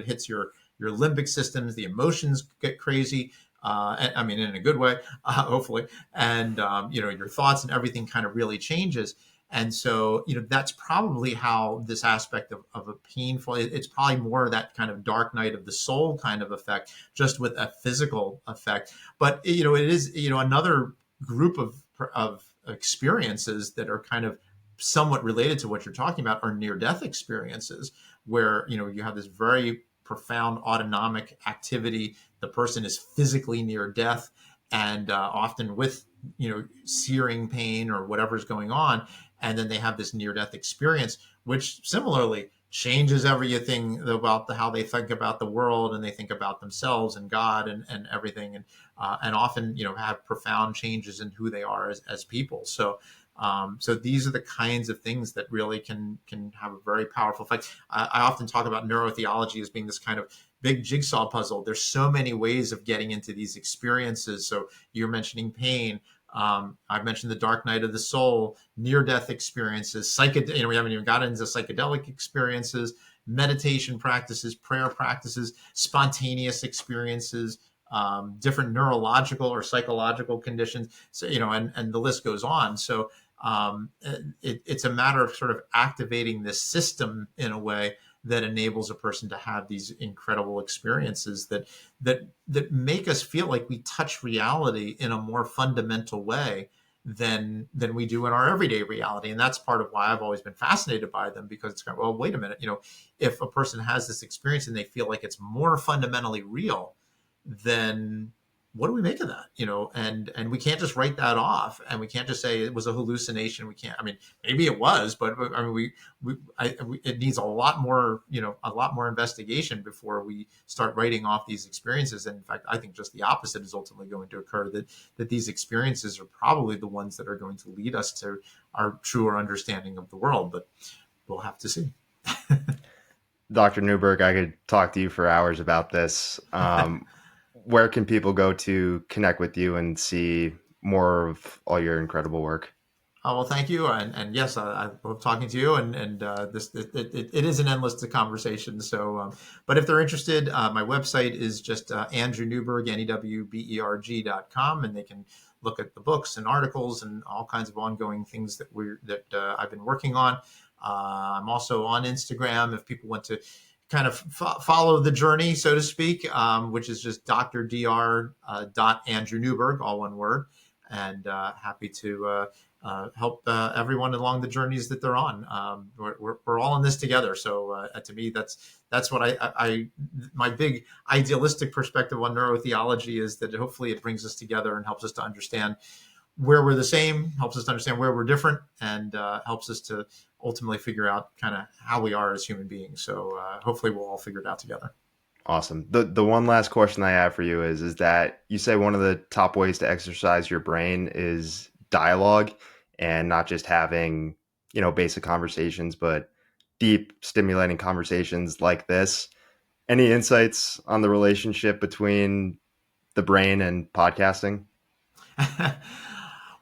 hits your limbic systems. The emotions get crazy. I mean, in a good way, hopefully, and your thoughts and everything kind of really changes. And so, that's probably how this aspect of a painful, it's probably more of that kind of dark night of the soul kind of effect, just with a physical effect. But, it is, another group of experiences that are kind of somewhat related to what you're talking about are near death experiences, where, you have this very profound autonomic activity. The person is physically near death, and often with, searing pain or whatever's going on, and then they have this near death experience, which similarly changes everything about how they think about the world, and they think about themselves and God and everything, and often have profound changes in who they are as people. So these are the kinds of things that really can have a very powerful effect. I often talk about neurotheology as being this kind of big jigsaw puzzle. There's so many ways of getting into these experiences. So you're mentioning pain. I've mentioned the dark night of the soul, near-death experiences, we haven't even gotten into psychedelic experiences, meditation practices, prayer practices, spontaneous experiences, different neurological or psychological conditions. So, and the list goes on. So it's a matter of sort of activating this system in a way that enables a person to have these incredible experiences that make us feel like we touch reality in a more fundamental way than we do in our everyday reality. And that's part of why I've always been fascinated by them, because it's kind of, well, wait a minute, if a person has this experience and they feel like it's more fundamentally real, then what do we make of that? And we can't just write that off, and we can't just say it was a hallucination. We can't. I mean, maybe it was, but I mean, it needs a lot more, a lot more investigation before we start writing off these experiences. And in fact, I think just the opposite is ultimately going to occur. That these experiences are probably the ones that are going to lead us to our truer understanding of the world. But we'll have to see. Dr. Newberg, I could talk to you for hours about this. Where can people go to connect with you and see more of all your incredible work? Well, thank you, and yes, I love talking to you, and this it is an endless conversation. So, but if they're interested, my website is just Andrew Newberg, NEWBERG.com, and they can look at the books and articles and all kinds of ongoing things that I've been working on. I'm also on Instagram if people want to kind of follow the journey, so to speak, which is just Dr. Andrew Newberg, all one word, and happy to help everyone along the journeys that they're on. We're all in this together. So to me, that's what I my big idealistic perspective on neurotheology is that hopefully it brings us together and helps us to understand where we're the same, helps us to understand where we're different, and helps us to ultimately figure out kind of how we are as human beings. So hopefully we'll all figure it out together. Awesome. The one last question I have for you is that you say one of the top ways to exercise your brain is dialogue, and not just having, basic conversations, but deep, stimulating conversations like this. Any insights on the relationship between the brain and podcasting?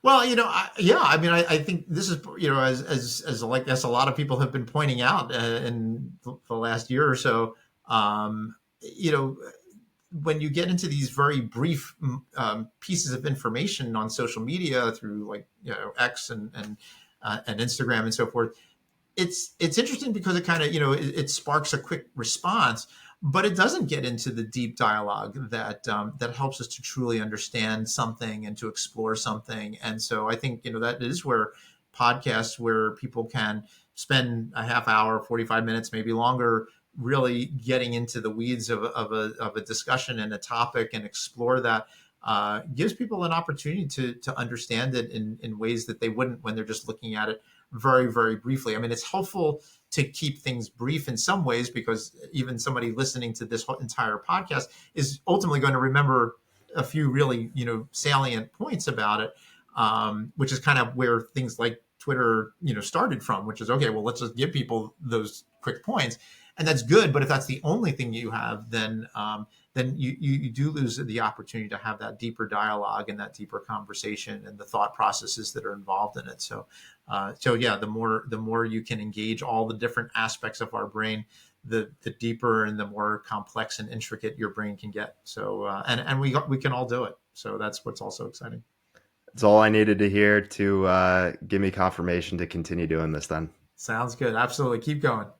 Well, yeah, I mean, I think this is, as a lot of people have been pointing out in the last year or so, you know, when you get into these very brief pieces of information on social media through, like, X and Instagram and so forth, it's interesting because it kind of, it sparks a quick response, but it doesn't get into the deep dialogue that helps us to truly understand something and to explore something. And so I think, that is where podcasts, where people can spend a half hour, 45 minutes, maybe longer, really getting into the weeds of a discussion and a topic and explore that, gives people an opportunity to understand it in ways that they wouldn't when they're just looking at it very, very briefly. I mean, it's helpful to keep things brief in some ways, because even somebody listening to this whole entire podcast is ultimately going to remember a few really, salient points about it, which is kind of where things like Twitter, started from, which is, okay, well, let's just give people those quick points. And that's good. But if that's the only thing you have, then you do lose the opportunity to have that deeper dialogue and that deeper conversation and the thought processes that are involved in it. So yeah, the more you can engage all the different aspects of our brain, the deeper and the more complex and intricate your brain can get. So and we can all do it. So that's what's also exciting. It's all I needed to hear to give me confirmation to continue doing this then. Sounds good. Absolutely. Keep going.